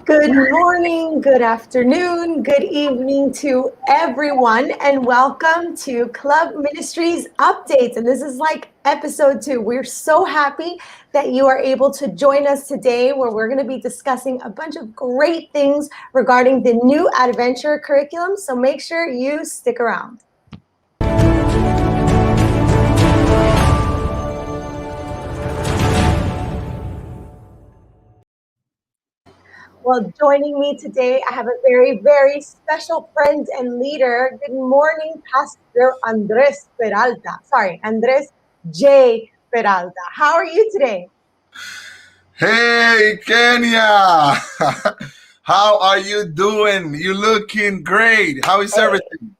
Good morning, good afternoon, good evening to everyone, and welcome to Club Ministries Updates. And this is like episode 2. We're so happy that you are able to join us today, where we're going to be discussing a bunch of great things regarding the new adventure curriculum. So make sure you stick around. Well, joining me today, I have a very, very special friend and leader. Good morning, Pastor Andres Peralta. Sorry, Andres J. Peralta. How are you today? Hey, Kenya. How are you doing? You looking great. How is everything?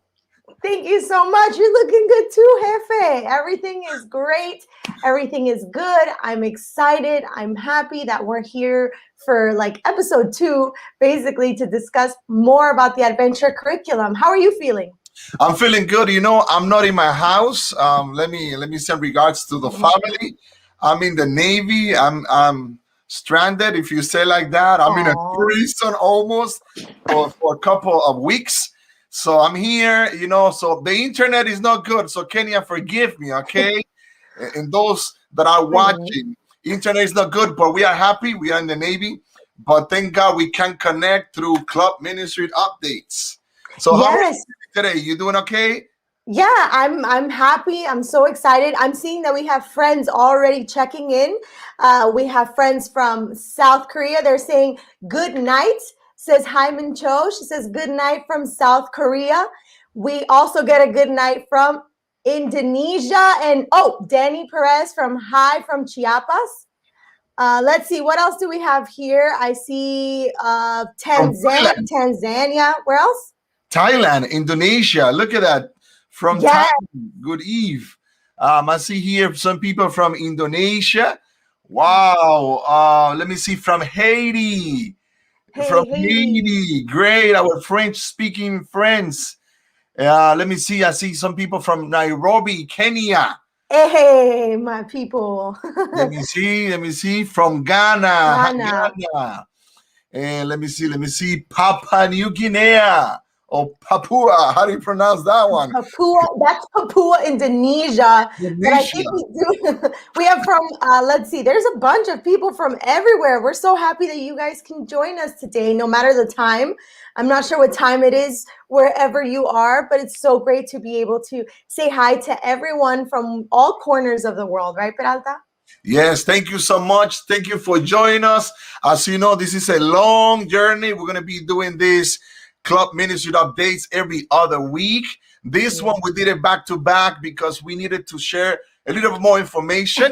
Thank you so much. You're looking good too, Jefe. Everything is great. Everything is good. I'm excited. I'm happy that we're here for like episode 2, basically to discuss more about the adventure curriculum. How are you feeling? I'm feeling good. I'm not in my house. Let me send regards to the family. I'm in the Navy. I'm stranded, if you say like that. I'm in a Aw. prison almost for a couple of weeks. So I'm here, so the internet is not good. So Kenya, forgive me, okay? And those that are watching, internet is not good, but we are happy. We are in the Navy. But thank God we can connect through Club Ministry updates. So how are Yes. you today? You doing okay? Yeah, I'm happy. I'm so excited. I'm seeing that we have friends already checking in. We have friends from South Korea. They're saying good night, says Hyman Cho. She says good night from South Korea. We also get a good night from Indonesia. And Danny Perez from Chiapas. Let's see, what else do we have here? I see From Thailand, Tanzania. Where else? Thailand, Indonesia. Look at that. From Yeah. Thailand. Good eve. I see here some people from Indonesia. Wow. Let me see, from Haiti. From Hey, Haiti. Haiti. Great. Our French speaking friends. Let me see. I see some people from Nairobi, Kenya. Hey, my people. Let me see. From Ghana. Ghana. Ghana. And let me see. Papua New Guinea. Or Papua. How do you pronounce that one? That's Papua, Indonesia. But I think Indonesia. we have from, let's see, there's a bunch of people from everywhere. We're so happy that you guys can join us today, no matter the time. I'm not sure what time it is wherever you are, but it's so great to be able to say hi to everyone from all corners of the world, right, Peralta? Yes, thank you so much. Thank you for joining us. As you know, this is a long journey. We're going to be doing this Club Ministry updates every other week. This one, we did it back to back because we needed to share a little bit more information.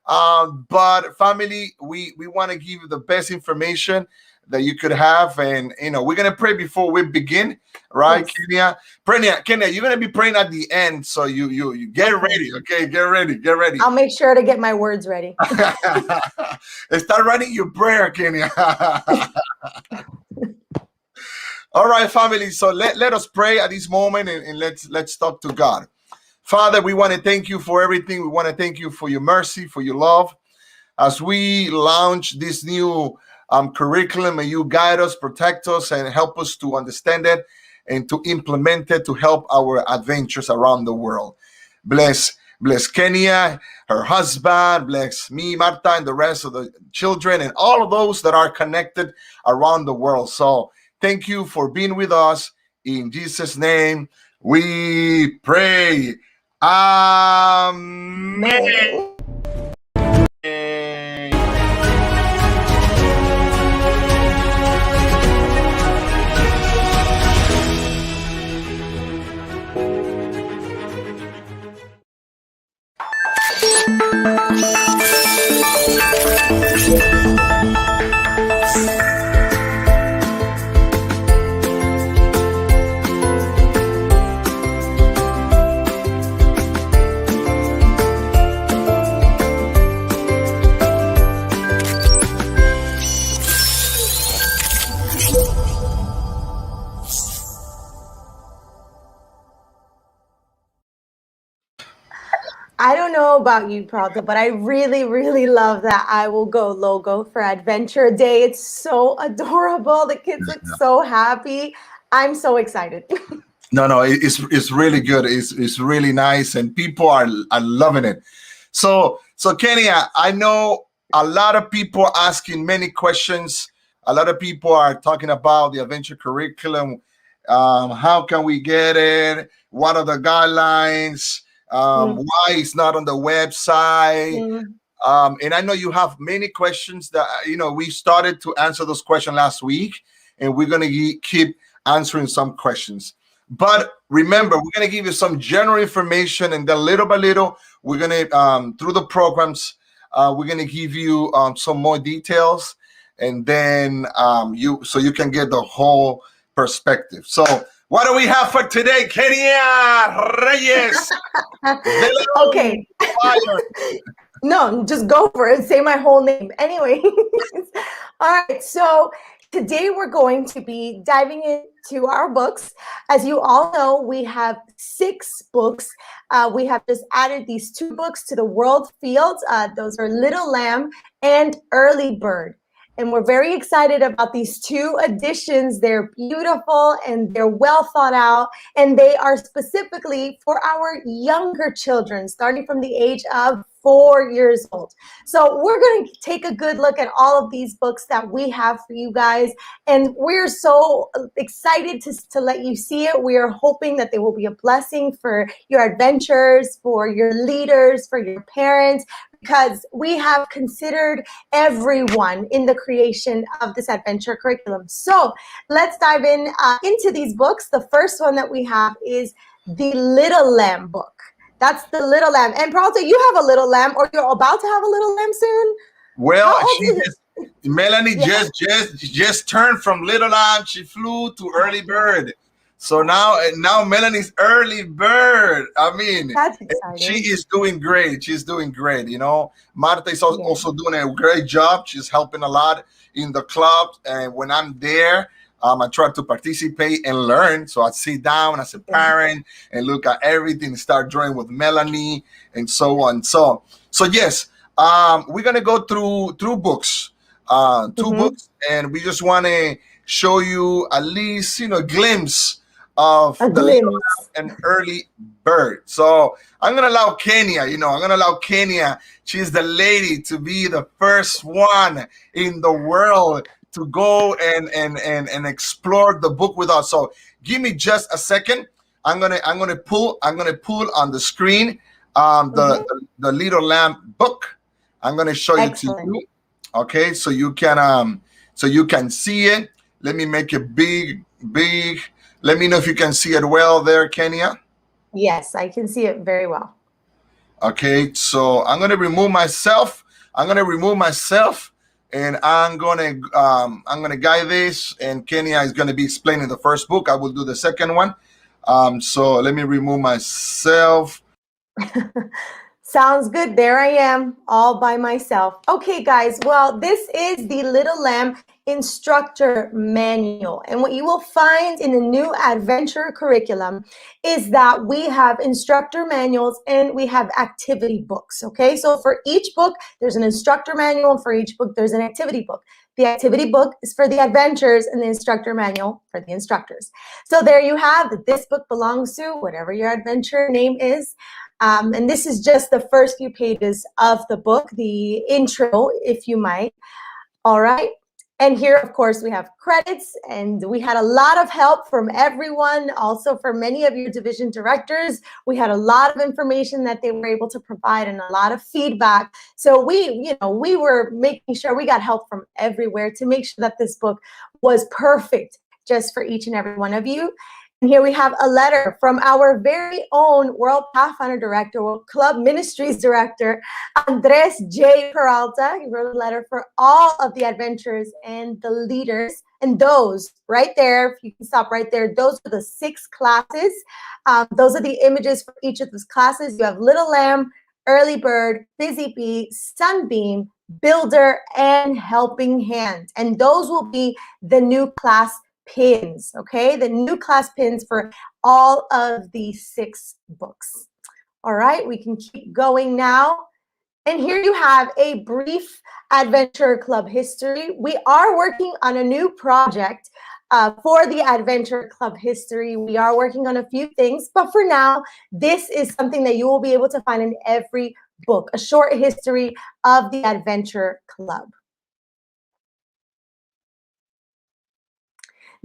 But family, we want to give you the best information that you could have. And, we're going to pray before we begin, right, Yes. Kenya, you're going to be praying at the end. So you get ready, okay? Get ready. I'll make sure to get my words ready. Start writing your prayer, Kenya. All right, family. So let us pray at this moment and let's talk to God. Father, we want to thank you for everything. We want to thank you for your mercy, for your love. As we launch this new curriculum, may you guide us, protect us, and help us to understand it and to implement it to help our adventures around the world. Bless Kenya, her husband, bless me, Marta, and the rest of the children, and all of those that are connected around the world. So thank you for being with us. In Jesus' name, we pray. Amen. I don't know about you, Pralta, but I really, really love that I Will Go logo for Adventure Day. It's so adorable. The kids look so happy. I'm so excited. No, no, it's really good. It's really nice, and people are loving it. So Kenny, I know a lot of people are asking many questions. A lot of people are talking about the adventure curriculum. How can we get it? What are the guidelines? Mm, Why it's not on the website? mm, And I know you have many questions that we started to answer those questions last week, and we're gonna keep answering some questions. But remember, mm. we're gonna give you some general information, and then little by little, we're gonna through the programs, we're gonna give you some more details, and then you can get the whole perspective. So, what do we have for today, Kenia Reyes? Hello, Okay. fire. No, just go for it. Say my whole name. Anyway, all right. So today we're going to be diving into our books. As you all know, we have 6 books. We have just added these 2 books to the World Fields. Those are Little Lamb and Early Bird. And we're very excited about these 2 editions. They're beautiful and they're well thought out. And they are specifically for our younger children, starting from the age of 4 years old. So we're going to take a good look at all of these books that we have for you guys. And we're so excited to let you see it. We are hoping that they will be a blessing for your adventures, for your leaders, for your parents, because we have considered everyone in the creation of this adventure curriculum. So let's dive into these books. The first one that we have is the Little Lamb book. That's the Little Lamb. And Pralta, you have a little lamb, or you're about to have a little lamb soon. Well, How old she is it? just Melanie Yeah, just turned from little lamb. She flew to early bird. So now Melanie's early bird. I mean, that's she exciting. is doing great. She's doing great. Marta is Yeah. also doing a great job. She's helping a lot in the club. And when I'm there, I try to participate and learn. So I sit down as a Yeah. parent and look at everything, start drawing with Melanie, and so on. So yes, we're gonna go through books, two Mm-hmm. books, and we just want to show you at least a glimpse of A the little glimpse. and early bird. So I'm gonna allow Kenya. I'm gonna allow Kenya. She's the lady to be the first one in the world to go and explore the book with us. So give me just a second. I'm gonna pull on the screen Mm-hmm. the Little Lamb book. I'm gonna show you to Excellent. you. Okay, so you can see it. Let me make it big. Let me know if you can see it well there, Kenya. Yes, I can see it very well. Okay, so I'm gonna remove myself, and I'm gonna guide this, and Kenya is gonna be explaining the first book. I will do the second one. So let me remove myself. Sounds good. There I am, all by myself. Okay, guys. Well, this is the Little Lamb Instructor Manual. And what you will find in the new adventure curriculum is that we have instructor manuals and we have activity books. Okay, so for each book, there's an instructor manual. For each book, there's an activity book. The activity book is for the adventures and the instructor manual for the instructors. So there you have that. This book belongs to whatever your adventure name is. And this is just the first few pages of the book, the intro, if you might. All right. And here, of course, we have credits, and we had a lot of help from everyone. Also, for many of your division directors, we had a lot of information that they were able to provide and a lot of feedback. So we were making sure we got help from everywhere to make sure that this book was perfect just for each and every one of you. And here we have a letter from our very own World Pathfinder Director, World Club Ministries Director, Andres J. Peralta. He wrote a letter for all of the adventurers and the leaders. And those right there, if you can stop right there, those are the 6 classes. Those are the images for each of those classes. You have Little Lamb, Early Bird, Busy Bee, Sunbeam, Builder, and Helping Hand. And those will be the new class pins, okay? The new class pins for all of the 6 books. All right, we can keep going now. And here you have a brief Adventure Club history. We are working on a new project for the Adventure Club history. We are working on a few things, but for now, this is something that you will be able to find in every book, a short history of the Adventure Club.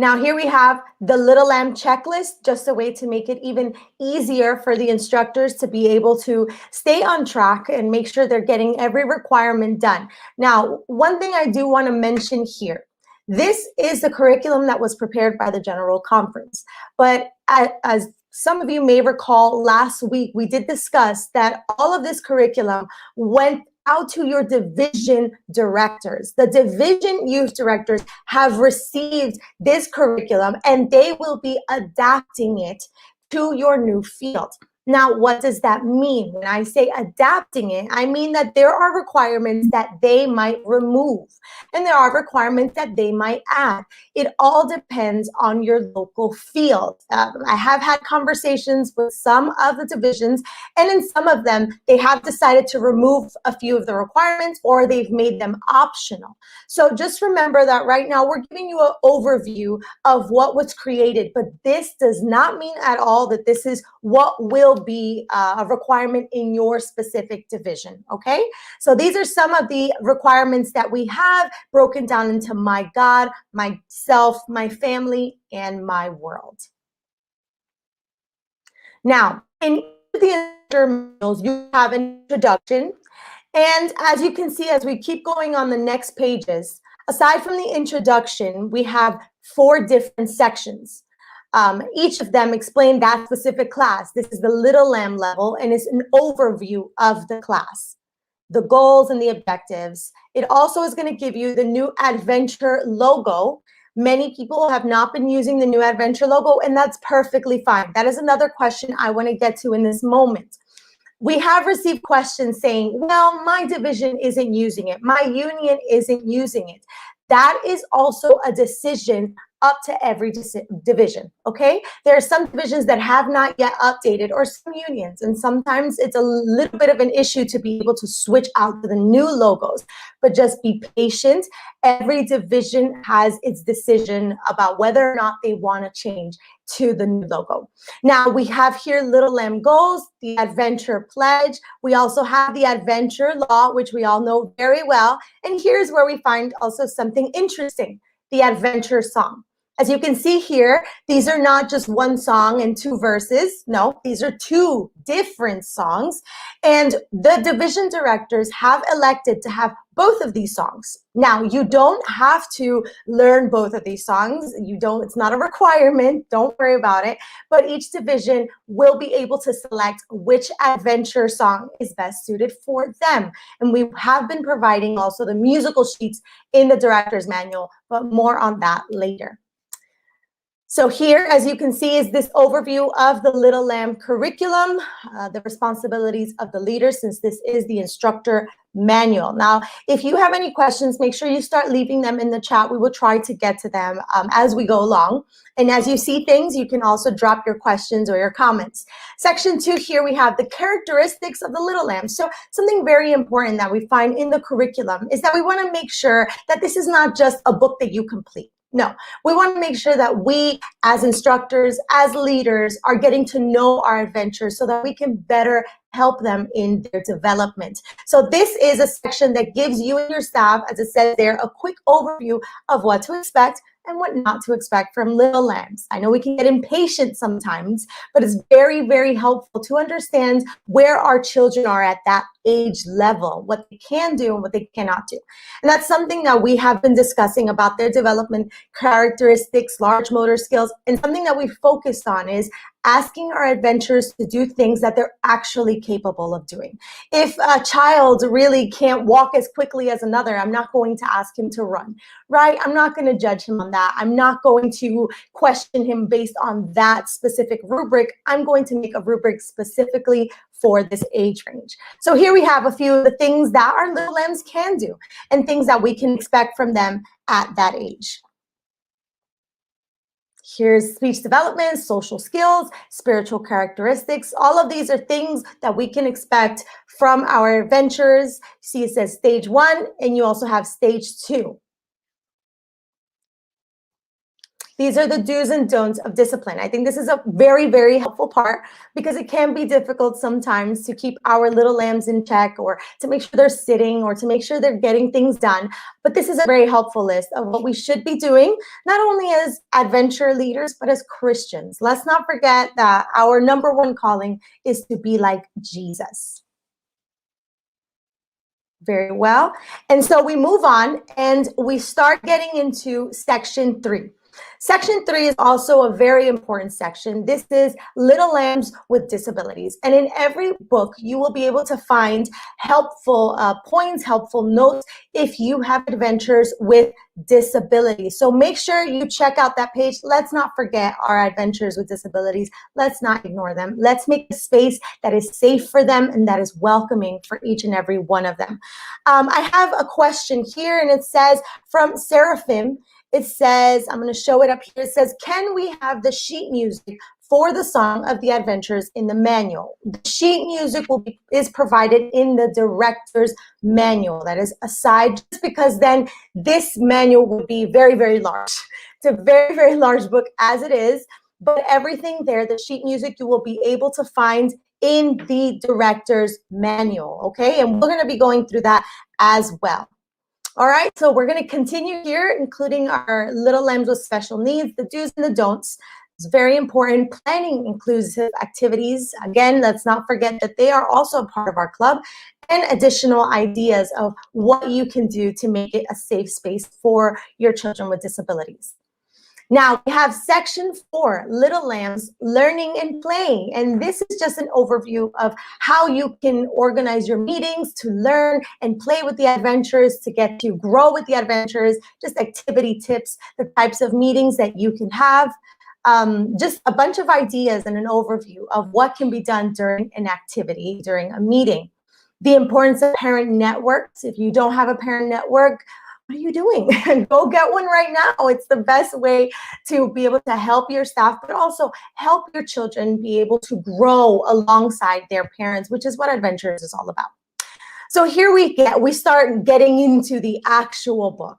Now here we have the Little Lamb checklist, just a way to make it even easier for the instructors to be able to stay on track and make sure they're getting every requirement done. Now, one thing I do want to mention here, this is the curriculum that was prepared by the General Conference. But as some of you may recall, last week we did discuss that all of this curriculum went out to your division directors. The division youth directors have received this curriculum and they will be adapting it to your new field. Now, what does that mean? When I say adapting it, I mean that there are requirements that they might remove and there are requirements that they might add. It all depends on your local field. I have had conversations with some of the divisions, and in some of them, they have decided to remove a few of the requirements or they've made them optional. So just remember that right now we're giving you an overview of what was created, but this does not mean at all that this is what will be a requirement in your specific division, okay? So these are some of the requirements that we have broken down into my God, myself, my family, and my world. Now, in the manuals, you have an introduction. And as you can see, as we keep going on the next pages, aside from the introduction, we have 4 different sections. Each of them explain that specific class. This is the Little Lamb level, and it's an overview of the class, the goals and the objectives. It also is going to give you the new Adventure logo. Many people have not been using the new Adventure logo, and that's perfectly fine. That is another question I want to get to in this moment. We have received questions saying, well, my division isn't using it. My union isn't using it. That is also a decision up to every division, okay? There are some divisions that have not yet updated, or some unions, and sometimes it's a little bit of an issue to be able to switch out to the new logos, but just be patient. Every division has its decision about whether or not they want to change to the new logo. Now we have here Little Lamb goals, the Adventure pledge. We also have the Adventure law, which we all know very well. And here's where we find also something interesting, the Adventure song. As you can see here, these are not just one song and 2 verses. No, these are 2 different songs. And the division directors have elected to have both of these songs. Now, you don't have to learn both of these songs. It's not a requirement. Don't worry about it. But each division will be able to select which Adventure song is best suited for them. And we have been providing also the musical sheets in the director's manual, but more on that later. So here, as you can see, is this overview of the Little Lamb curriculum, the responsibilities of the leader, since this is the instructor manual. Now, if you have any questions, make sure you start leaving them in the chat. We will try to get to them as we go along. And as you see things, you can also drop your questions or your comments. Section 2 here, we have the characteristics of the Little Lamb. So something very important that we find in the curriculum is that we want to make sure that this is not just a book that you complete. No, we want to make sure that we as instructors, as leaders, are getting to know our adventures so that we can better help them in their development. So this is a section that gives you and your staff, as it says there, a quick overview of what to expect and what not to expect from Little Lambs. I know we can get impatient sometimes, but it's very, very helpful to understand where our children are at that age level, what they can do and what they cannot do. And that's something that we have been discussing about their development characteristics, large motor skills, and something that we focused on is asking our adventurers to do things that they're actually capable of doing. If a child really can't walk as quickly as another, I'm not going to ask him to run, right? I'm not going to judge him on that. I'm not going to question him based on that specific rubric. I'm going to make a rubric specifically for this age range. So here we have a few of the things that our Little Lambs can do and things that we can expect from them at that age. Here's speech development, social skills, spiritual characteristics. All of these are things that we can expect from our adventures. See, it says stage 1, and you also have stage 2. These are the do's and don'ts of discipline. I think this is a very, very helpful part because it can be difficult sometimes to keep our little lambs in check, or to make sure they're sitting, or to make sure they're getting things done. But this is a very helpful list of what we should be doing, not only as adventure leaders, but as Christians. Let's not forget that our number one calling is to be like Jesus. Very well. And so we move on and we start getting into section 3. Section 3 is also a very important section. This is Little Lambs with Disabilities. And in every book, you will be able to find helpful points, helpful notes if you have adventures with disabilities. So make sure you check out that page. Let's not forget our adventures with disabilities. Let's not ignore them. Let's make a space that is safe for them and that is welcoming for each and every one of them. I have a question here, and it says from Seraphim. It says, I'm going to show it up here. It says, can we have the sheet music for the Song of the Adventures in the manual? The sheet music is provided in the director's manual. That is aside, just because then this manual would be very, very large. It's a very, very large book as it is, but everything there, the sheet music, you will be able to find in the director's manual, okay? And we're going to be going through that as well. All right, so we're going to continue here, including our Little Lambs with Special Needs, the do's and the don'ts. It's very important. Planning inclusive activities. Again, let's not forget that they are also a part of our club, and additional ideas of what you can do to make it a safe space for your children with disabilities. Now we have section 4, Little Lambs, Learning and Playing. And this is just an overview of how you can organize your meetings to learn and play with the adventures, to get to grow with the adventures, just activity tips, the types of meetings that you can have, just a bunch of ideas and an overview of what can be done during an activity, during a meeting. The importance of parent networks. If you don't have a parent network, what are you doing? Go get one right now. It's the best way to be able to help your staff, but also help your children be able to grow alongside their parents, which is what Adventures is all about. So here we start getting into the actual book.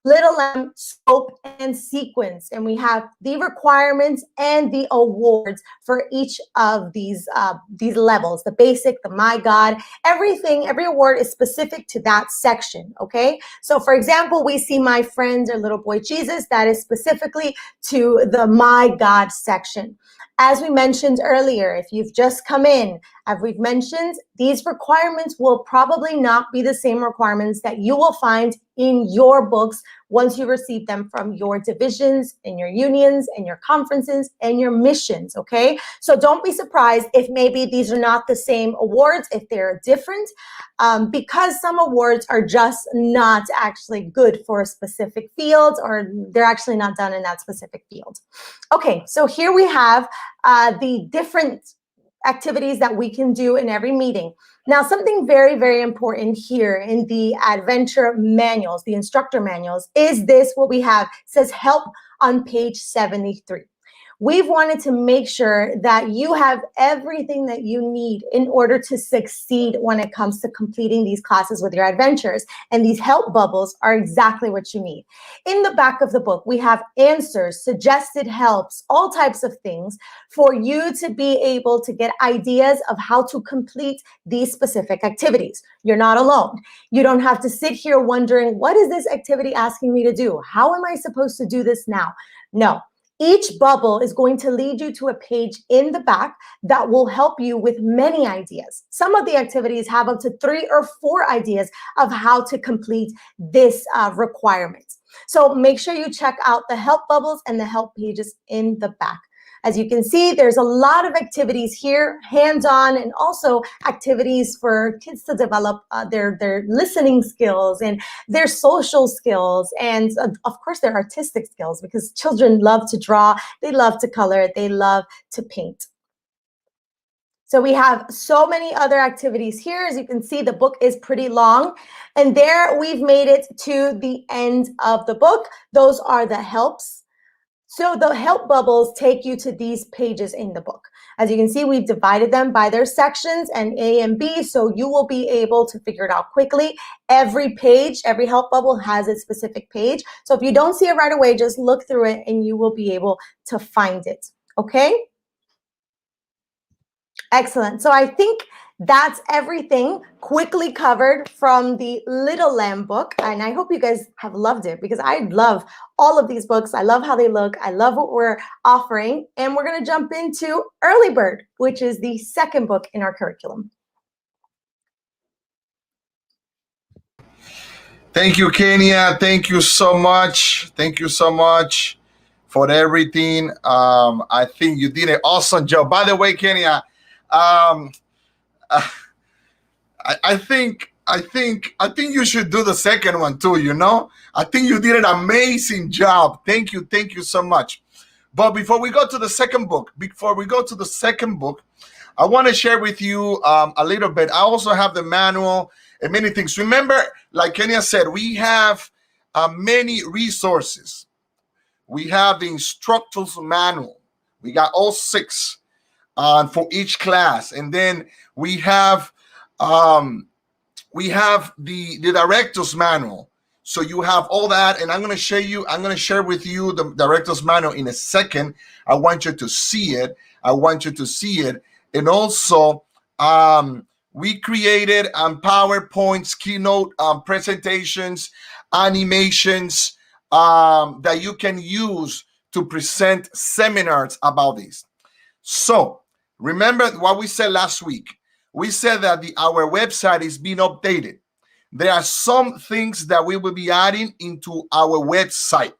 Little Lamb, Scope and Sequence, and we have the requirements and the awards for each of these levels, the basic, the My God, every award is specific to that section, okay? So for example, we see My Friends or Little Boy Jesus, that is specifically to the My God section. As we mentioned earlier, if you've just come in, as we've mentioned, these requirements will probably not be the same requirements that you will find in your books once you receive them from your divisions and your unions and your conferences and your missions, okay? So don't be surprised if maybe these are not the same awards, if they're different, because some awards are just not actually good for specific fields, or they're actually not done in that specific field. Okay, so here we have the different activities that we can do in every meeting. Now, something very, very important here in the adventure manuals, the instructor manuals, is this what we have. It says help on page 73. We've wanted to make sure that you have everything that you need in order to succeed when it comes to completing these classes with your adventures. And these help bubbles are exactly what you need. In the back of the book, we have answers, suggested helps, all types of things for you to be able to get ideas of how to complete these specific activities. You're not alone. You don't have to sit here wondering, what is this activity asking me to do? How am I supposed to do this now? No. Each bubble is going to lead you to a page in the back that will help you with many ideas. Some of the activities have up to 3 or 4 ideas of how to complete this requirement. So make sure you check out the help bubbles and the help pages in the back. As you can see, there's a lot of activities here, hands-on, and also activities for kids to develop their listening skills and their social skills, and of course their artistic skills, because children love to draw, they love to color, they love to paint. So we have so many other activities here. As you can see, the book is pretty long, and there we've made it to the end of the book. Those are the helps. So the help bubbles take you to these pages in the book. As you can see, we've divided them by their sections and A and B, so you will be able to figure it out quickly. Every page, every help bubble has its specific page. So if you don't see it right away, just look through it and you will be able to find it. Okay? Excellent. So I think that's everything quickly covered from the Little Lamb book. And I hope you guys have loved it because I love all of these books. I love how they look. I love what we're offering. And we're going to jump into Early Bird, which is the second book in our curriculum. Thank you, Kenya. Thank you so much. Thank you so much for everything. I think you did an awesome job. By the way, Kenya, I think you should do the second one too. You know, I think you did an amazing job. Thank you so much. But before we go to the second book, I want to share with you a little bit. I also have the manual and many things. Remember, like Kenya said, we have many resources. We have the instructor's manual. We got all 6 for each class, and then we have the director's manual. So you have all that, and I'm going to share with you the director's manual in a second. I want you to see it. And also, we created PowerPoints, keynote presentations, animations that you can use to present seminars about this. So remember what we said last week. We said that our website is being updated. There are some things that we will be adding into our website.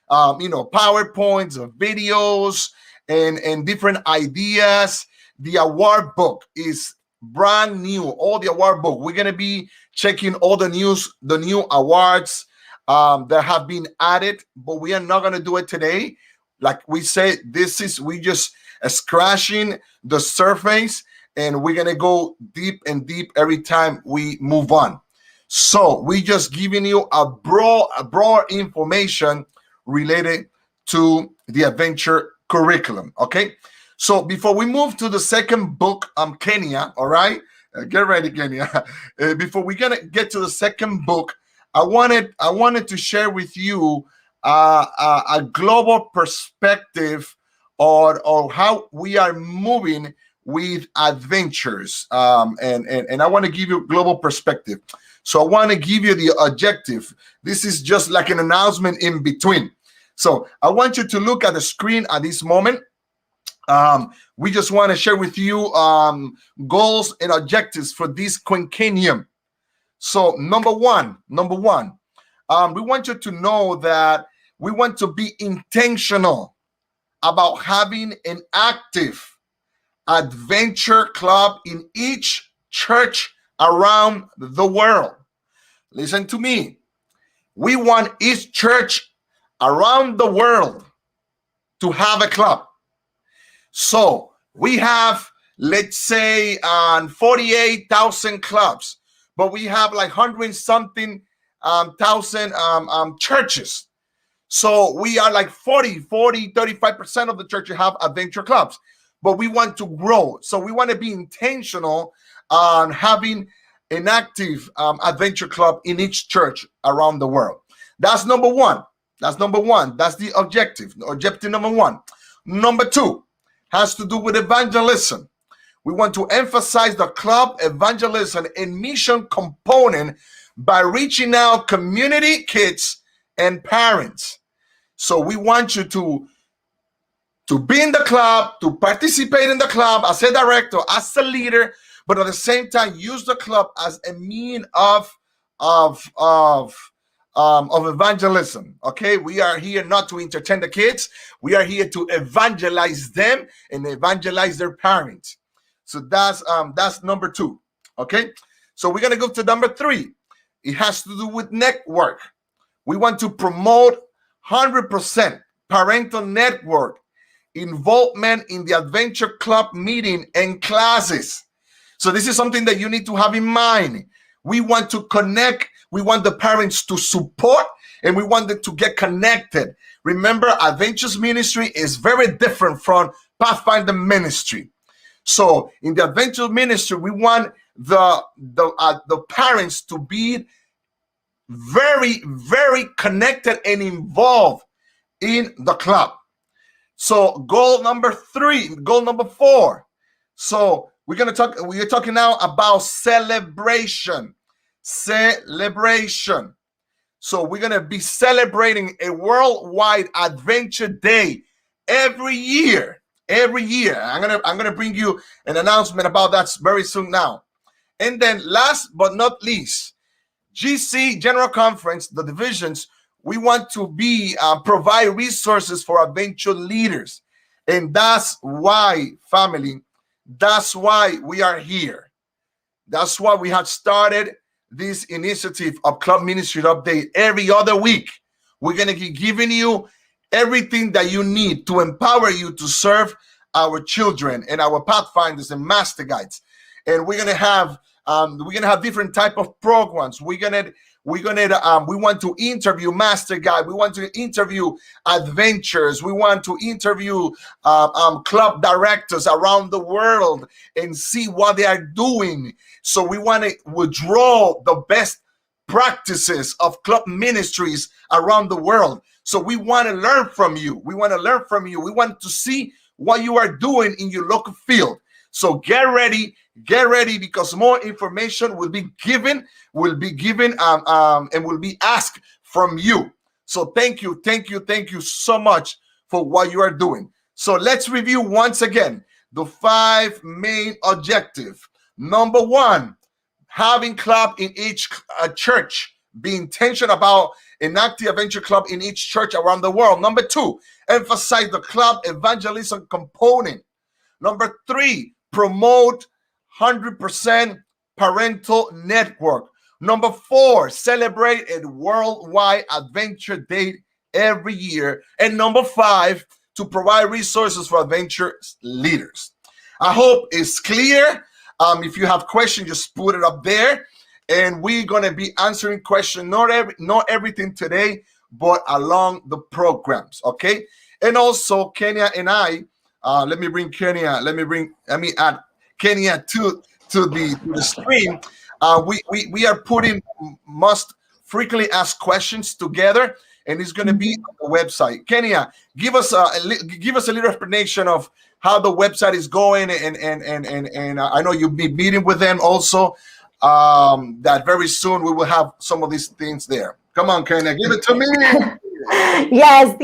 PowerPoints, videos, and different ideas. The award book is brand new. All the award book. We're gonna be checking all the new awards that have been added, but we are not gonna do it today. Like we said, we just scratching the surface, and we're gonna go deep and deep every time we move on. So we just giving you a broad information related to the adventure curriculum. Okay. So before we move to the second book, Kenya, all right, get ready, Kenya. Before we're gonna get to the second book, I wanted to share with you a global perspective or how we are moving with adventures, and I want to give you global perspective. So I want to give you the objective. This is just like an announcement in between. So I want you to look at the screen at this moment. We just want to share with you goals and objectives for this quinquennium. So number one, we want you to know that we want to be intentional about having an active adventure club in each church around the world. Listen to me. We want each church around the world to have a club. So we have, let's say, 48,000 clubs, but we have like 100-something thousand churches. So we are like 35% of the churches have adventure clubs, but we want to grow. So we want to be intentional on having an active adventure club in each church around the world. That's number one. That's the objective. Objective number one. Number two has to do with evangelism. We want to emphasize the club evangelism and mission component by reaching out community, kids, and parents. So we want you to be in the club, to participate in the club as a director, as a leader, but at the same time use the club as a means of evangelism. Okay, we are here not to entertain the kids. We are here to evangelize them and evangelize their parents. So that's number two. Okay, so we're gonna go to number three. It has to do with network. We want to promote 100% parental network involvement in the adventure club meeting and classes. So this is something that you need to have in mind. We want to connect. We want the parents to support, and we want them to get connected. Remember, Adventures Ministry is very different from Pathfinder Ministry. So in the Adventure Ministry, we want the parents to be very, very connected and involved in the club. So goal number 4. So we're talking now about celebration. Celebration. So we're gonna be celebrating a worldwide adventure day every year. Every year. I'm gonna bring you an announcement about that very soon now. And then last but not least, GC General Conference, the divisions, we want to provide resources for adventure leaders. And that's why, family, that's why we are here. That's why we have started this initiative of Club Ministry Update every other week. We're going to be giving you everything that you need to empower you to serve our children and our pathfinders and master guides. And we're going to have different type of programs. We want to interview master guide. We want to interview adventurers. We want to interview club directors around the world and see what they are doing. So we want to withdraw the best practices of club ministries around the world. So we want to learn from you. We want to see what you are doing in your local field. So get ready, because more information will be given, and will be asked from you. So thank you so much for what you are doing. So let's review once again the 5 main objectives. Number 1, having club in each church. Be intentional about an active adventure club in each church around the world. Number 2, emphasize the club evangelism component. Number 3, promote 100% parental network. Number 4, celebrate a worldwide adventure date every year. And number 5, to provide resources for adventure leaders. I hope it's clear. If you have questions, just put it up there. And we're going to be answering questions, not everything today, but along the programs, okay? And also, Kenya and I, let me add Kenya to the stream. We are putting most frequently asked questions together, and it's going to be on the website. Kenya, give us a little explanation of how the website is going, and I know you'll be meeting with them also. That very soon we will have some of these things there. Come on, Kenya, give it to me. Yes,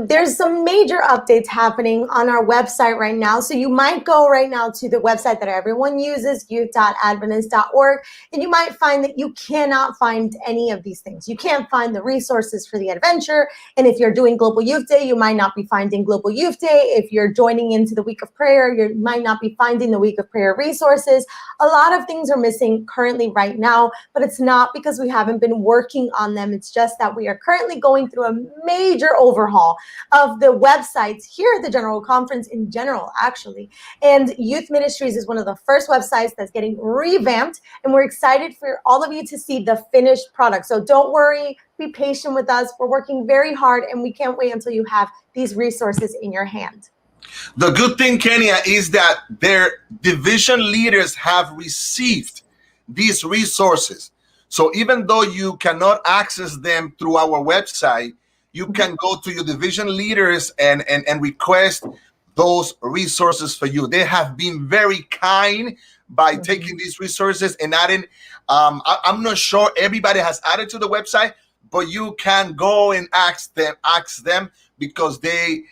there's some major updates happening on our website right now. So you might go right now to the website that everyone uses, youth.adventist.org, and you might find that you cannot find any of these things. You can't find the resources for the adventure. And if you're doing Global Youth Day, you might not be finding Global Youth Day. If you're joining into the Week of Prayer, you might not be finding the Week of Prayer resources. A lot of things are missing currently right now, but it's not because we haven't been working on them. It's just that we are currently going through a major overhaul of the websites here at the General Conference in general, actually. And Youth Ministries is one of the first websites that's getting revamped, and we're excited for all of you to see the finished product. So don't worry, be patient with us. We're working very hard, and we can't wait until you have these resources in your hand. The good thing, Kenya, is that their division leaders have received these resources. So even though you cannot access them through our website, you can go to your division leaders and request those resources for you. They have been very kind by taking these resources and adding. I'm not sure everybody has added to the website, but you can go and ask them because they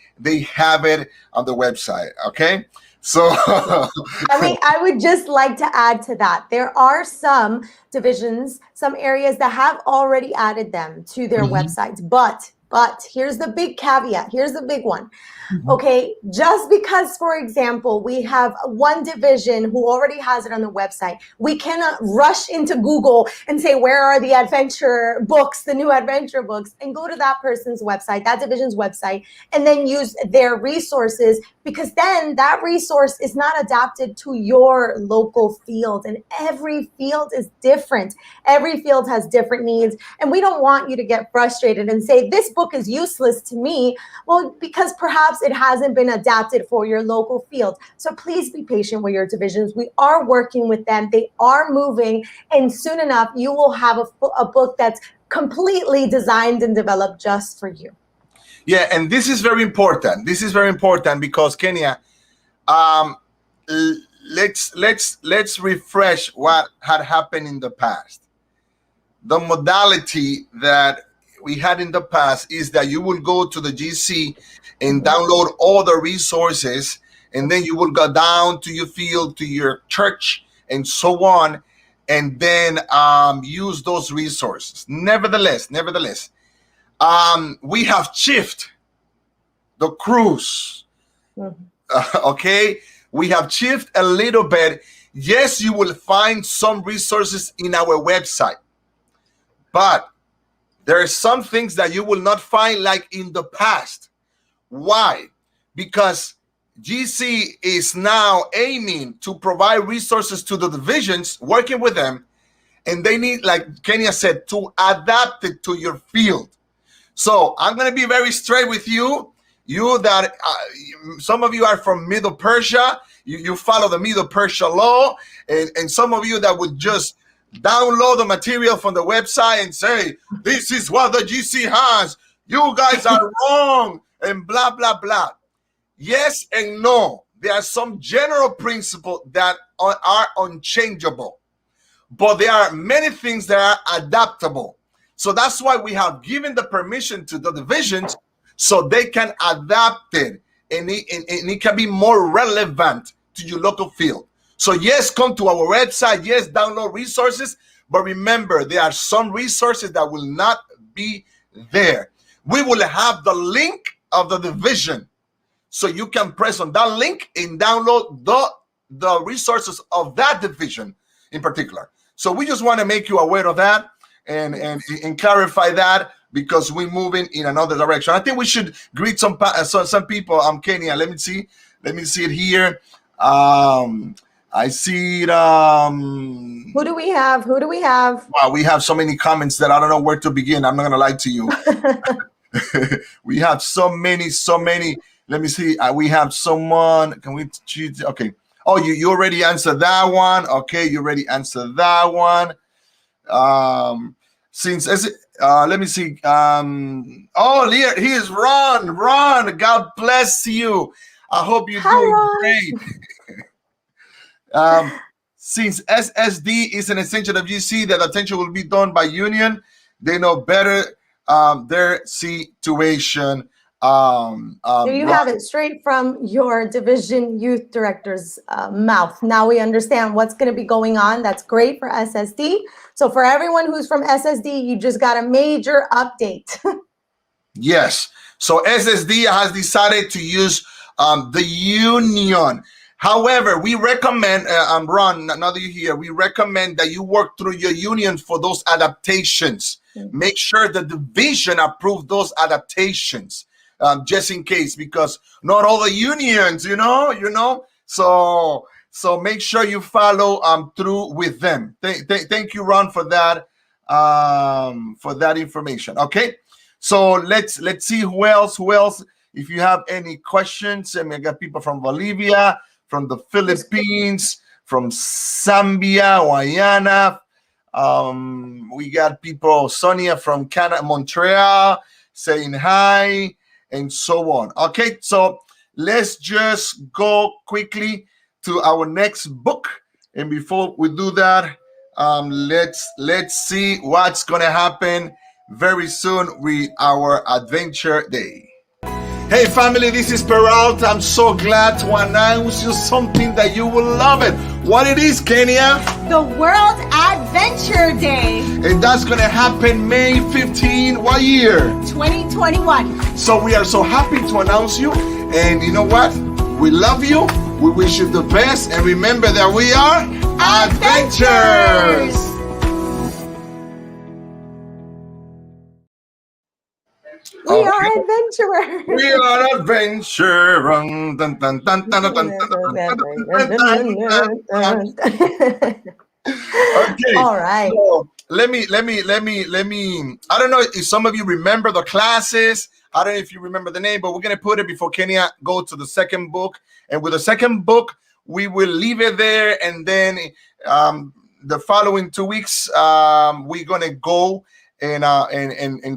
have it on the website. Okay. So I would just like to add to that. There are some divisions, some areas that have already added them to their websites, but here's the big caveat. Here's the big one. Okay, just because, for example, we have one division who already has it on the website, we cannot rush into Google and say, where are the adventure books, the new adventure books, and go to that person's website, that division's website, and then use their resources, because then that resource is not adapted to your local field, and every field is different. Every field has different needs, and we don't want you to get frustrated and say, this book book is useless to me. Well, because perhaps it hasn't been adapted for your local field. So please be patient with your divisions. We are working with them. They are moving, and soon enough, you will have a book that's completely designed and developed just for you. Yeah, and this is very important. This is very important because Kenya, let's refresh what had happened in the past. The modality that we had in the past is that you will go to the GC and download all the resources, and then you will go down to your field, to your church, and so on, and then use those resources. Nevertheless, we have shifted the cruise. Okay, we have shifted a little bit. Yes, you will find some resources in our website, but there are some things that you will not find like in the past. Why? Because GC is now aiming to provide resources to the divisions, working with them, and they need, like Kenya said, to adapt it to your field. So I'm going to be very straight with you. You that some of you are from Middle Persia, you follow the Middle Persia law, and some of you that would just download the material from the website and say, this is what the GC has, you guys are wrong, and blah, blah, blah. Yes and no. There are some general principles that are unchangeable, but there are many things that are adaptable. So that's why we have given the permission to the divisions so they can adapt it, and it can be more relevant to your local field. So yes, come to our website, yes, download resources, but remember, there are some resources that will not be there. We will have the link of the division, so you can press on that link and download the resources of that division in particular. So we just want to make you aware of that and clarify that, because we're moving in another direction. I think we should greet some people. Kenya, let me see it here. I see it. Who do we have? Wow, we have so many comments that I don't know where to begin. I'm not gonna lie to you. We have so many. Let me see. We have someone. Can we choose? Okay. Oh, you already answered that one. Okay, you already answered that one. Let me see. Oh, here he is. Ron. God bless you. I hope you're doing great. Since SSD is an extension of GC, that attention will be done by union. They know better their situation. There you have it, straight from your division youth director's mouth. Now we understand what's going to be going on. That's great for SSD. So for everyone who's from SSD, you just got a major update. Yes. So SSD has decided to use the union. However, we recommend, Ron, now that you're here, we recommend that you work through your union for those adaptations. Make sure the division approve those adaptations. Just in case, because not all the unions, you know. So make sure you follow through with them. Thank you, Ron, for that information. Okay, so let's see who else. If you have any questions, I got people from Bolivia, from the Philippines, from Zambia, Guyana. We got people, Sonia from Canada, Montreal, saying hi, and so on. Okay, so let's just go quickly to our next book. And before we do that, let's see what's gonna happen very soon with our adventure day. Hey family, this is Peralta. I'm so glad to announce you something that you will love it. What it is, Kenya? The World Adventure Day. And that's gonna happen May 15, what year? 2021. So we are so happy to announce you. And you know what? We love you. We wish you the best. And remember that we are adventurers. We are adventurers. We are adventurers. Okay. All right. So I don't know if some of you remember the classes. I don't know if you remember the name, but we're gonna put it before Kenya go to the second book. And with the second book, we will leave it there, and then the following 2 weeks, we're gonna go and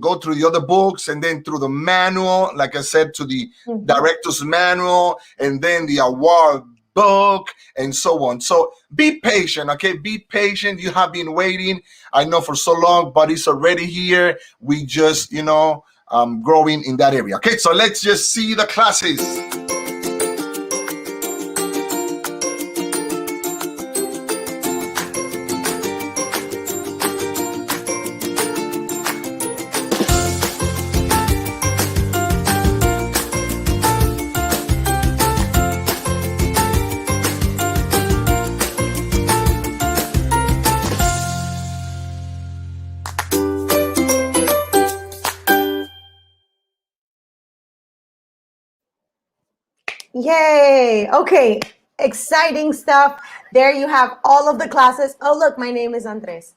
go through the other books, and then through the manual, like I said, to the director's manual, and then the award book, and so on. So be patient, okay? Be patient. You have been waiting, I know, for so long, but it's already here. We just, growing in that area. Okay, so let's just see the classes. Yay. Okay. Exciting stuff. There you have all of the classes. Oh, look, my name is Andres.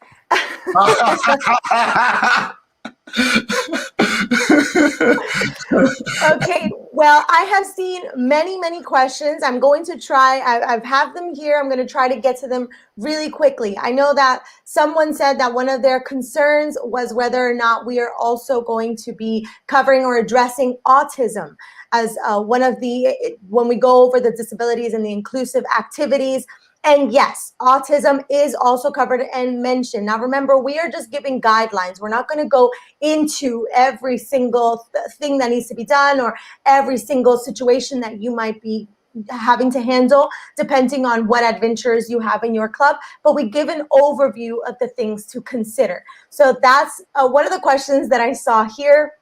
Okay, well, I have seen many questions. I'm going to try, I've have them here. I'm going to try to get to them really quickly. I know that someone said that one of their concerns was whether or not we are also going to be covering or addressing autism as when we go over the disabilities and the inclusive activities. And yes, autism is also covered and mentioned. Now, remember, we are just giving guidelines. We're not going to go into every single thing that needs to be done or every single situation that you might be having to handle, depending on what adventures you have in your club. But we give an overview of the things to consider. So that's one of the questions that I saw here.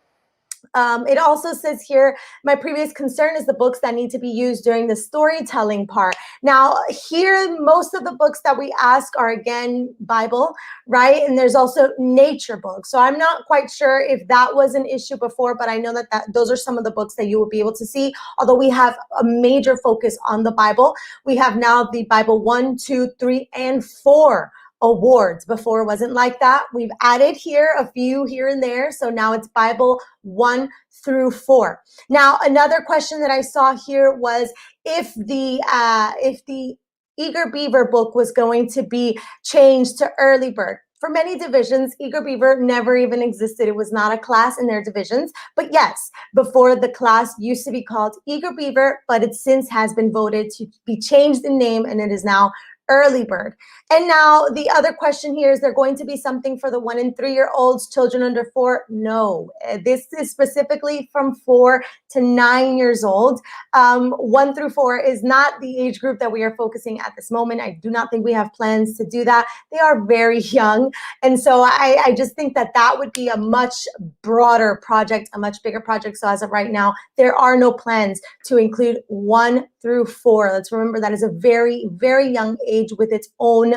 It also says here, my previous concern is the books that need to be used during the storytelling part. Now, here, most of the books that we ask are, again, Bible, right? And there's also nature books. So I'm not quite sure if that was an issue before, but I know that those are some of the books that you will be able to see. Although we have a major focus on the Bible. We have now the Bible 1, 2, 3, and 4 awards. Before it wasn't like that. We've added here a few here and there. So now it's Bible 1 through 4. Now, another question that I saw here was if the Eager Beaver book was going to be changed to Early Bird. For many divisions, Eager Beaver never even existed. It was not a class in their divisions. But yes, before the class used to be called Eager Beaver, but it since has been voted to be changed in name, and it is now Early Bird. And now the other question here, is there going to be something for the 1 and 3-year-olds, children under 4? No, this is specifically from 4 to 9 years old. 1 through 4 is not the age group that we are focusing at this moment. I do not think we have plans to do that. They are very young. And so I just think that that would be a much broader project, a much bigger project. So as of right now, there are no plans to include 1 through 4. Let's remember that is a very, very young age with its own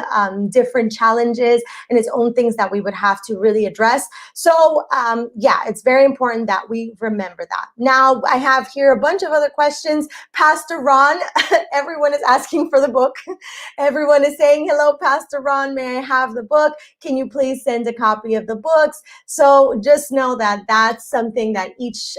different challenges and its own things that we would have to really address. So yeah, it's very important that we remember that. Now, I have here a bunch of other questions. Pastor Ron, everyone is asking for the book. Everyone is saying, hello, Pastor Ron, may I have the book? Can you please send a copy of the books? So just know that that's something that each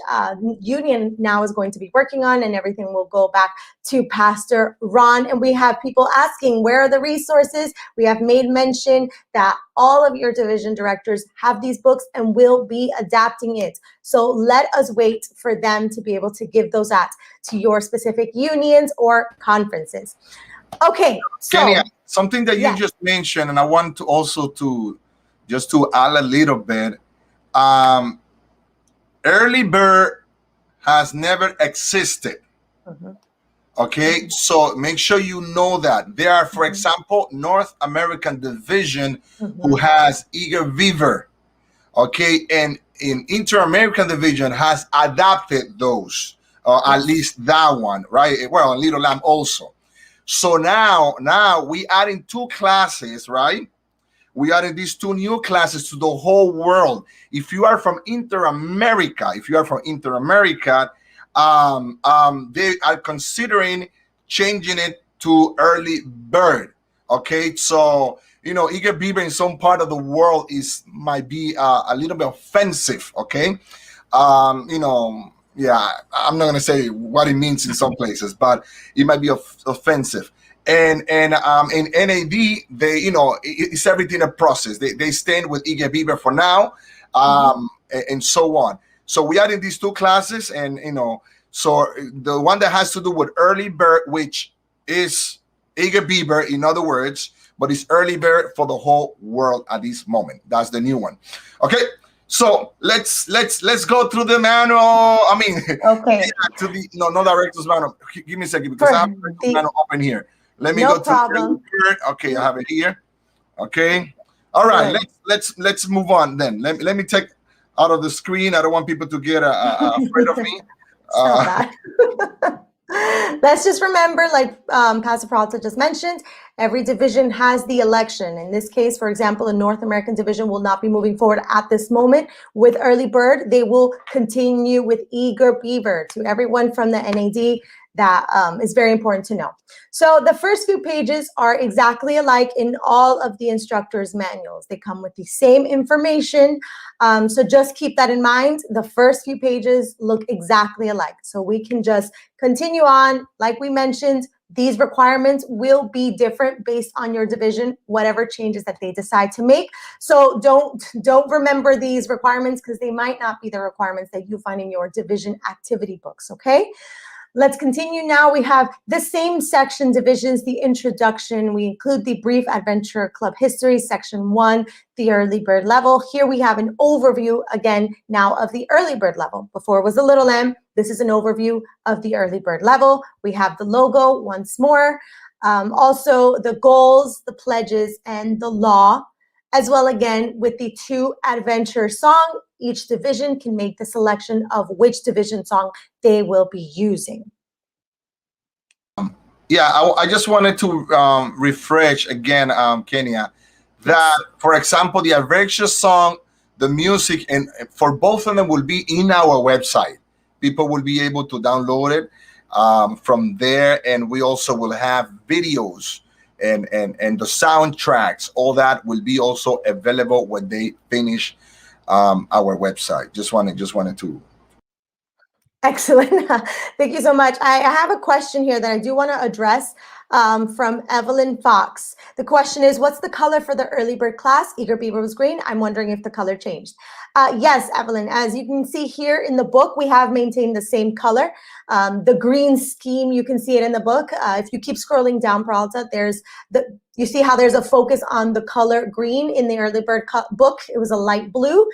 union now is going to be working on, and everything will go back to Pastor Ron. And we have people asking, where are the resources? We have made mention that all of your division directors have these books and will be adapting it. So let us wait for them to be able to give those out to your specific unions or conferences. Okay, so Kenya, something that you just mentioned, and I want to also to add a little bit. Early Bird has never existed. Okay, so make sure you know that. There are, for example, North American Division who has Eager Beaver. Okay, and in Inter-American Division has adapted those, at least that one, right? Well, Little Lamb also. So now we adding 2 classes, right? We added these 2 new classes to the whole world. If you are from Inter-America, they are considering changing it to Early Bird. Okay, so eager beaver in some part of the world might be a little bit offensive. Okay, yeah, I'm not gonna say what it means in some places, but it might be offensive. And in NAD, it's everything a process. They stand with eager beaver for now, and so on. So we are in these two classes, and so the one that has to do with early bird, which is eager beaver, in other words, but it's early bird for the whole world at this moment. That's the new one. Okay, so let's go through the manual. I mean, Okay. to the no director's manual. Give me a second because I have the director's manual open here. Let me go to the bird. Okay, I have it here. Okay, all right. Let's move on then. Let me take out of the screen. I don't want people to get afraid of me. Let's just remember, like Pastor Peralta just mentioned, every division has the election. In this case, for example, the North American division will not be moving forward at this moment with early bird. They will continue with eager beaver. To everyone from the NAD, that is very important to know. So the first few pages are exactly alike in all of the instructors' manuals. They come with the same information. So just keep that in mind. The first few pages look exactly alike. So we can just continue on. Like we mentioned, these requirements will be different based on your division, whatever changes that they decide to make. So don't remember these requirements because they might not be the requirements that you find in your division activity books, okay? Let's continue now. We have the same section divisions, the introduction. We include the brief adventure club history, section 1, the early bird level. Here we have an overview again now of the early bird level. Before it was a little M. This is an overview of the early bird level. We have the logo once more. Also the goals, the pledges, and the law, as well again with the 2 adventure song. Each division can make the selection of which division song they will be using. Yeah, I just wanted to refresh again, Kenya, that, for example, the adventure song, the music, and for both of them will be in our website. People will be able to download it from there, and we also will have videos and the soundtracks. All that will be also available when they finish our website. Just wanted to. Excellent. Thank you so much. I have a question here that I do want to address from Evelyn Fox. The question is, what's the color for the early bird class? Eager beaver was green. I'm wondering if the color changed. Yes, Evelyn, as you can see here in the book, we have maintained the same color. The green scheme, you can see it in the book. If you keep scrolling down, Peralta, you see how there's a focus on the color green in the early bird book. It was a light blue.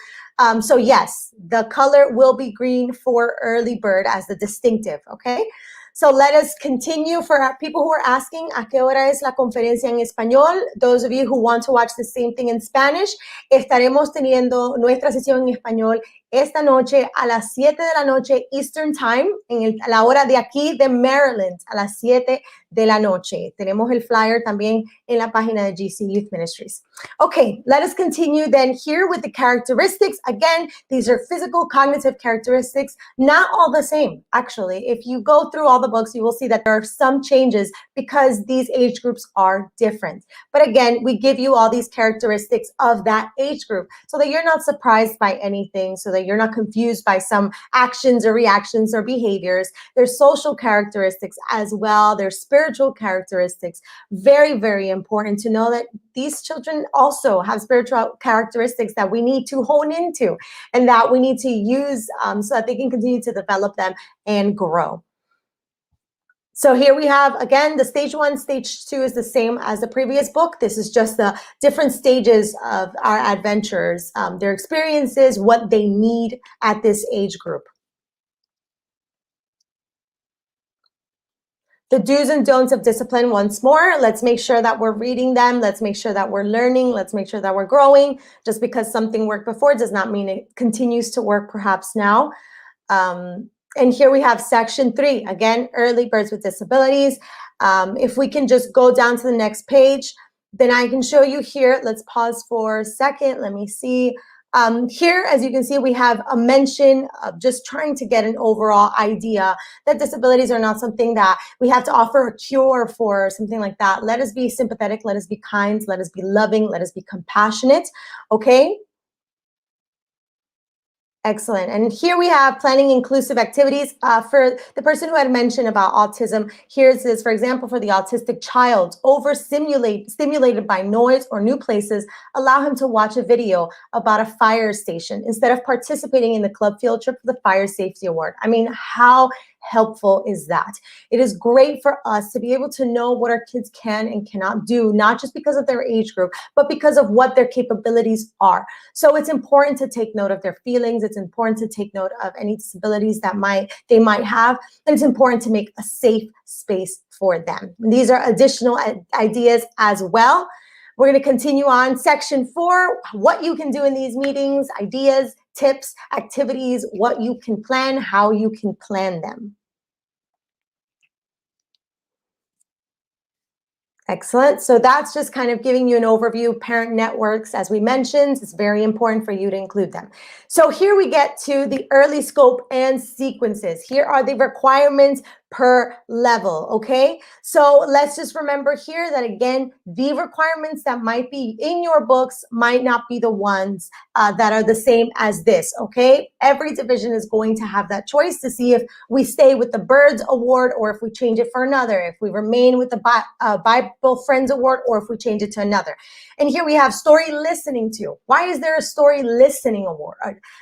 So yes, the color will be green for early bird as the distinctive, okay? So let us continue. For our people who are asking, ¿a qué hora es la conferencia en español? Those of you who want to watch the same thing in Spanish, estaremos teniendo nuestra sesión en español esta noche a las 7 de la noche Eastern Time, a la hora de aquí de Maryland, a las 7 de la noche. Tenemos el flyer también en la página de GC Youth Ministries. Okay, let us continue then here with the characteristics. Again, these are physical cognitive characteristics, not all the same, actually. If you go through all the books, you will see that there are some changes because these age groups are different. But again, we give you all these characteristics of that age group so that you're not surprised by anything, so that you're not confused by some actions or reactions or behaviors. There's social characteristics as well. There's spiritual characteristics. Very, very important to know that these children also have spiritual characteristics that we need to hone into and that we need to use so that they can continue to develop them and grow. So here we have, again, the stage 1, stage 2 is the same as the previous book. This is just the different stages of our adventures, their experiences, what they need at this age group. The do's and don'ts of discipline once more. Let's make sure that we're reading them. Let's make sure that we're learning. Let's make sure that we're growing. Just because something worked before does not mean it continues to work perhaps now. And here we have section 3, again, early birds with disabilities. If we can just go down to the next page, then I can show you here. Let's pause for a second. Let me see. Here, as you can see, we have a mention of just trying to get an overall idea that disabilities are not something that we have to offer a cure for, or something like that. Let us be sympathetic, let us be kind, let us be loving, let us be compassionate, okay? Excellent. And here we have planning inclusive activities. For the person who had mentioned about autism, here's this, for example, for the autistic child, stimulated by noise or new places, allow him to watch a video about a fire station instead of participating in the club field trip for the fire safety award. I mean, how helpful is that? It is great for us to be able to know what our kids can and cannot do, not just because of their age group, but because of what their capabilities are. So it's important to take note of their feelings. It's important to take note of any disabilities that they might have. And it's important to make a safe space for them. And these are additional ideas as well. We're going to continue on. Section 4, what you can do in these meetings, ideas, tips, activities, what you can plan, how you can plan them. Excellent. So that's just kind of giving you an overview. Parent networks, as we mentioned, it's very important for you to include them. So here we get to the early scope and sequences. Here are the requirements per level, okay? So let's just remember here that, again, the requirements that might be in your books might not be the ones that are the same as this, okay? Every division is going to have that choice to see if we stay with the Birds Award or if we change it for another, if we remain with the Bible Friends Award or if we change it to another. And here we have story listening to. Why is there a story listening award?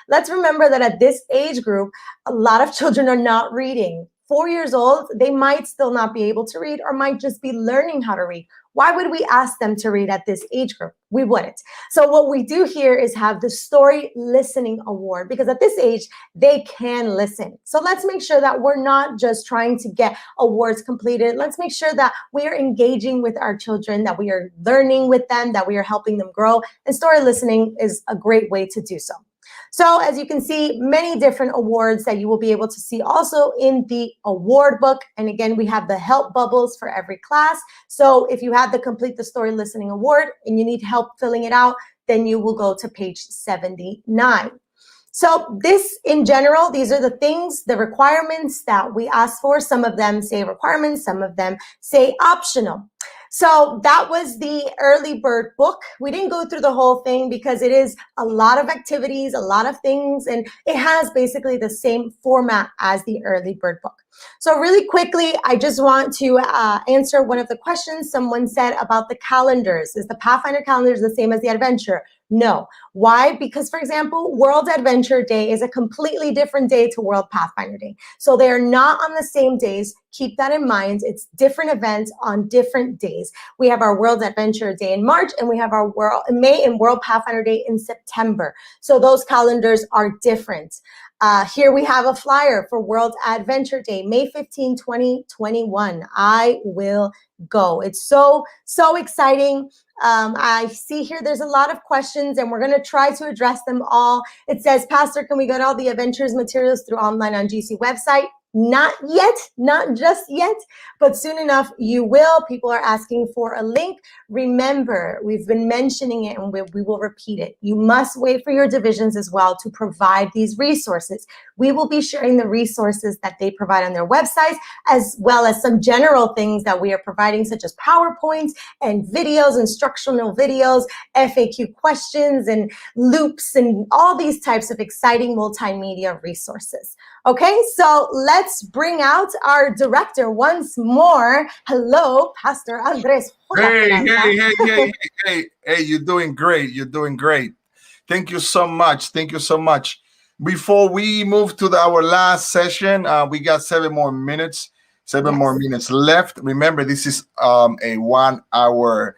Let's remember that at this age group, a lot of children are not reading. 4 years old, they might still not be able to read or might just be learning how to read. Why would we ask them to read at this age group? We wouldn't. So what we do here is have the story listening award, because at this age, they can listen. So let's make sure that we're not just trying to get awards completed. Let's make sure that we are engaging with our children, that we are learning with them, that we are helping them grow. And story listening is a great way to do so. So as you can see, many different awards that you will be able to see also in the award book. And again, we have the help bubbles for every class. So if you have the Complete the Story Listening Award and you need help filling it out, then you will go to page 79. So this, in general, these are the things, the requirements that we ask for. Some of them say requirements, some of them say optional. So that was the early bird book. We didn't go through the whole thing because it is a lot of activities, a lot of things, and it has basically the same format as the early bird book. So really quickly, I just want to answer one of the questions someone said about the calendars. Is the Pathfinder calendar the same as the adventure? No. Why? Because, for example, World Adventure Day is a completely different day to World Pathfinder Day. So they are not on the same days. Keep that in mind. It's different events on different days. We have our World Adventure Day in March, and we have our May and World Pathfinder Day in September. So those calendars are different. Here we have a flyer for World Adventure Day, May 15, 2021. I will go. It's so exciting. I see here there's a lot of questions, and we're going to try to address them all. It says, Pastor, can we get all the adventures materials through online on GC website? Not yet, not just yet, but soon enough you will. People are asking for a link. Remember, we've been mentioning it and we will repeat it. You must wait for your divisions as well to provide these resources. We will be sharing the resources that they provide on their websites, as well as some general things that we are providing, such as PowerPoints and videos, instructional videos, FAQ questions and loops, and all these types of exciting multimedia resources. Okay, so let's bring out our director once more. Hello, Pastor Andres. Hey, you're doing great. You're doing great. Thank you so much. Thank you so much. Before we move to our last session, we got 7 more minutes, more minutes left. Remember, this is a 1-hour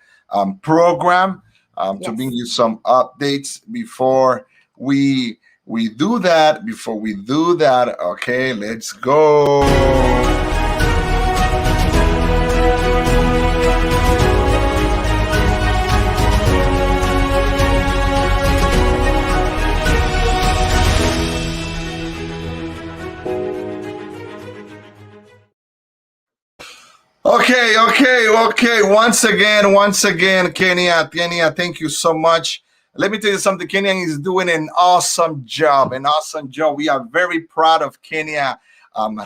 program to bring you some updates before we do that. Okay, let's go. Okay. Once again, Kenya, thank you so much. let me tell you something. Kenya is doing an awesome job. An awesome job. We are very proud of Kenya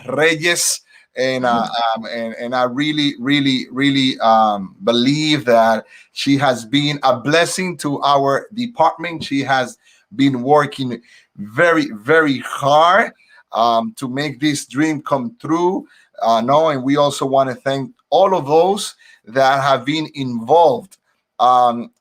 Reyes. And I really, really, really believe that she has been a blessing to our department. She has been working very, very hard to make this dream come true. No, and we also want to thank all of those that have been involved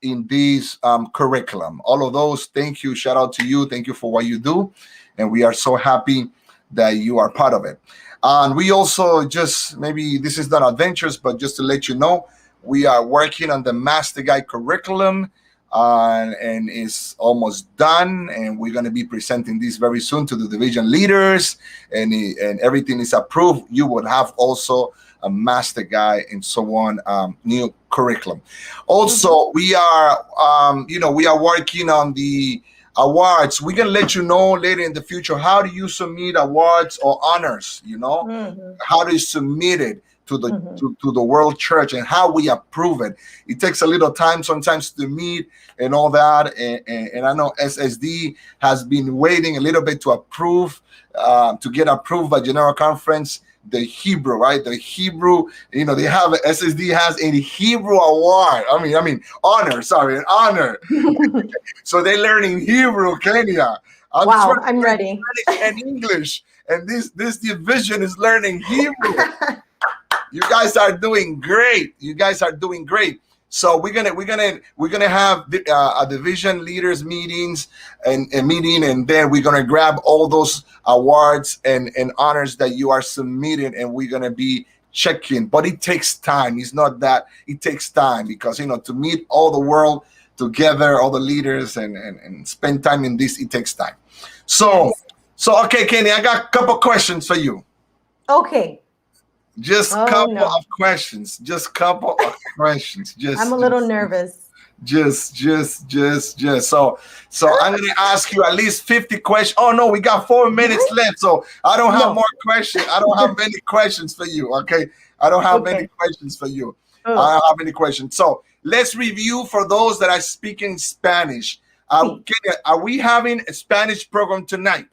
in this curriculum. All of those, thank you. Shout out to you. Thank you for what you do. And we are so happy that you are part of it. And we also just, maybe this is not adventures, but just to let you know, we are working on the Master Guide curriculum and it's almost done. And we're going to be presenting this very soon to the division leaders and everything is approved. You will have also a Master Guide and so on, new curriculum. Also, we are, we are working on the awards. We're gonna let you know later in the future how do you submit awards or honors. How do you submit it to the to the World Church and how we approve it. It takes a little time sometimes to meet and all that. And I know SSD has been waiting a little bit to approve, to get approved by General Conference. The Hebrew, right? The Hebrew, they have SSD has a Hebrew award. I mean, honor. Sorry, an honor. So they're learning Hebrew, Kenya. I'm ready. And English, and this division is learning Hebrew. You guys are doing great. You guys are doing great. So we're gonna have a division leaders meetings and a meeting, and then we're gonna grab all those awards and honors that you are submitting, and we're gonna be checking. But it takes time. It's not that it takes time because to meet all the world together, all the leaders, and spend time in this, it takes time. So okay, Kenny, I got a couple questions for you. Okay. Just a couple of questions. Just couple of questions. I'm a little nervous. Just. So I'm gonna ask you at least 50 questions. Oh no, we got 4 minutes left, so I don't have more questions. I don't have many questions for you. Okay, I don't have many questions for you. I don't have many questions. So let's review for those that are speaking Spanish. Are we having a Spanish program tonight?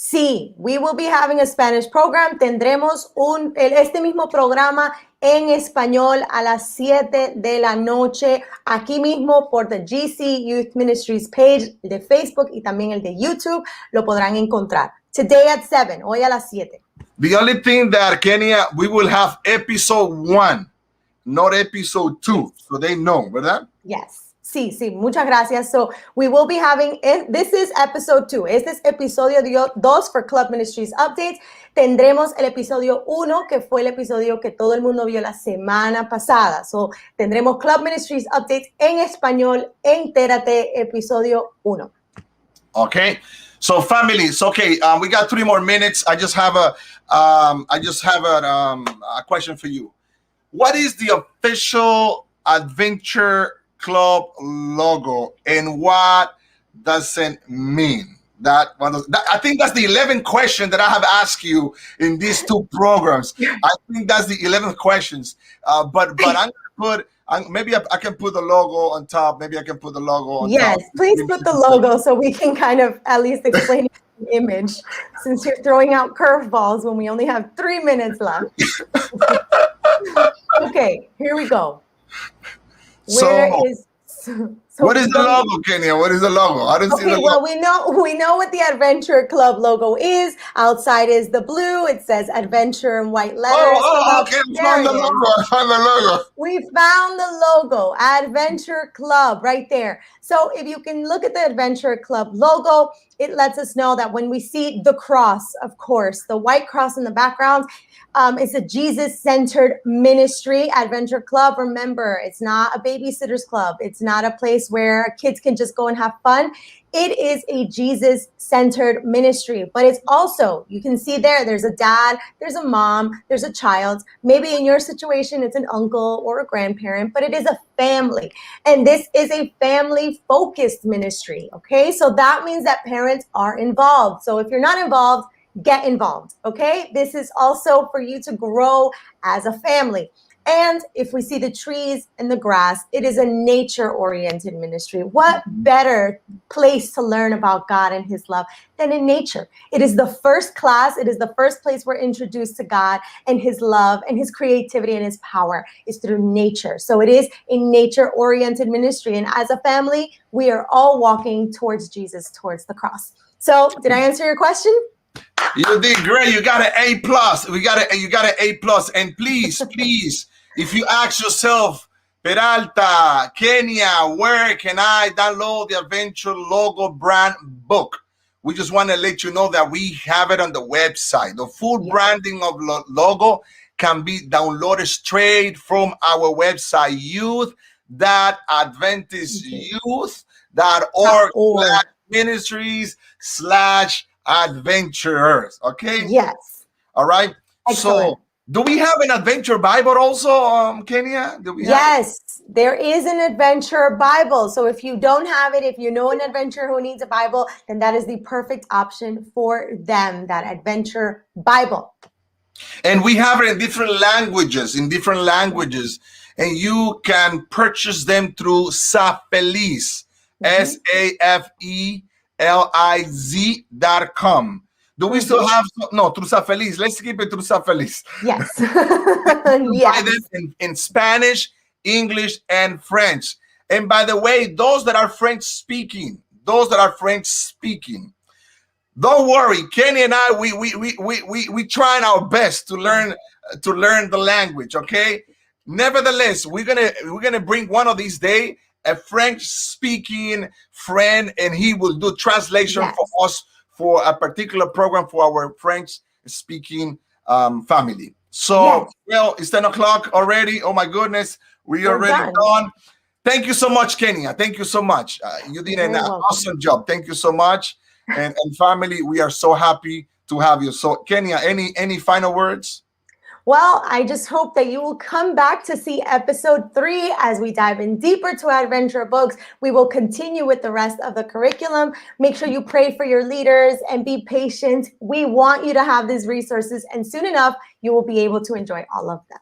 Sí, we will be having a Spanish program. Tendremos este mismo programa en español a las 7 de la noche, aquí mismo por the GC Youth Ministries page de Facebook y también el de YouTube. Lo podrán encontrar. Today at 7, hoy a las 7. The only thing that, Kenya, we will have episode 1, not episode 2. So they know, ¿verdad? Yes. Sí, muchas gracias. So we will be having, this is episode 2. Este es episodio 2 for Club Ministries Updates. Tendremos el episodio 1, que fue el episodio que todo el mundo vio la semana pasada. So tendremos Club Ministries Updates en español, entérate, episodio 1. Okay. So families, okay, we got 3 more minutes. I just have a question for you. What is the official Adventure Club logo and what does it mean? I think that's the 11th question that I have asked you in these 2 programs. I think that's the 11th questions. But I'm gonna put, maybe I can put the logo on top. Maybe I can put the logo on top. Yes, please put the logo so we can kind of at least explain the image, since you're throwing out curveballs when we only have 3 minutes left. Okay, here we go. What is the logo, Kenya? What is the logo? I don't see the logo. Well, we know what the Adventure Club logo is. Outside is the blue. It says Adventure in white letters. Okay. I found the logo. We found the logo, Adventure Club, right there. So if you can look at the Adventure Club logo, it lets us know that when we see the cross, of course, the white cross in the background, it's a Jesus-centered ministry. Adventure Club, remember, it's not a babysitter's club. It's not a place where kids can just go and have fun. It is a Jesus-centered ministry, but it's also, you can see there's a dad, there's a mom, there's a child. Maybe in your situation, it's an uncle or a grandparent, but it is a family. And this is a family-focused ministry, okay? So that means that parents are involved. So if you're not involved, get involved, okay? This is also for you to grow as a family. And if we see the trees and the grass, it is a nature-oriented ministry. What better place to learn about God and his love than in nature? It is the first class. It is the first place we're introduced to God and his love and his creativity and his power is through nature. So it is a nature-oriented ministry. And as a family, we are all walking towards Jesus, towards the cross. So did I answer your question? You did great. You got an A plus. You got an A plus. And please, if you ask yourself, Peralta, Kenya, where can I download the Adventure Logo brand book? We just want to let you know that we have it on the website. The full branding of logo can be downloaded straight from our website, youth.adventisteyouth.org/ministries/adventurers. Okay? Yes. All right. Excellent. So, do we have an adventure Bible also, Kenya? Do we have Yes, there is an adventure Bible. So if you don't have it, if you know an adventurer who needs a Bible, then that is the perfect option for them, that adventure Bible. And we have it in different languages, and you can purchase them through Safeliz, SAFELIZ.com. Do we still have, no, through Safeliz? Let's keep it through Safeliz. Yes. Buy them in Spanish, English, and French. And by the way, those that are French speaking, don't worry. Kenny and I, we trying our best to learn the language. Okay. Nevertheless, we're gonna bring one of these days a French speaking friend, and he will do translation for us for a particular program for our French speaking family. So, well, it's 10 o'clock already. Oh my goodness, we're already done. Thank you so much, Kenya. Thank you so much. You did an awesome job. Thank you so much. And family, we are so happy to have you. So, Kenya, any final words? Well, I just hope that you will come back to see episode 3 as we dive in deeper to adventure books. We will continue with the rest of the curriculum. Make sure you pray for your leaders and be patient. We want you to have these resources, and soon enough, you will be able to enjoy all of them.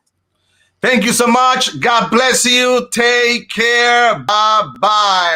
Thank you so much. God bless you. Take care. Bye-bye.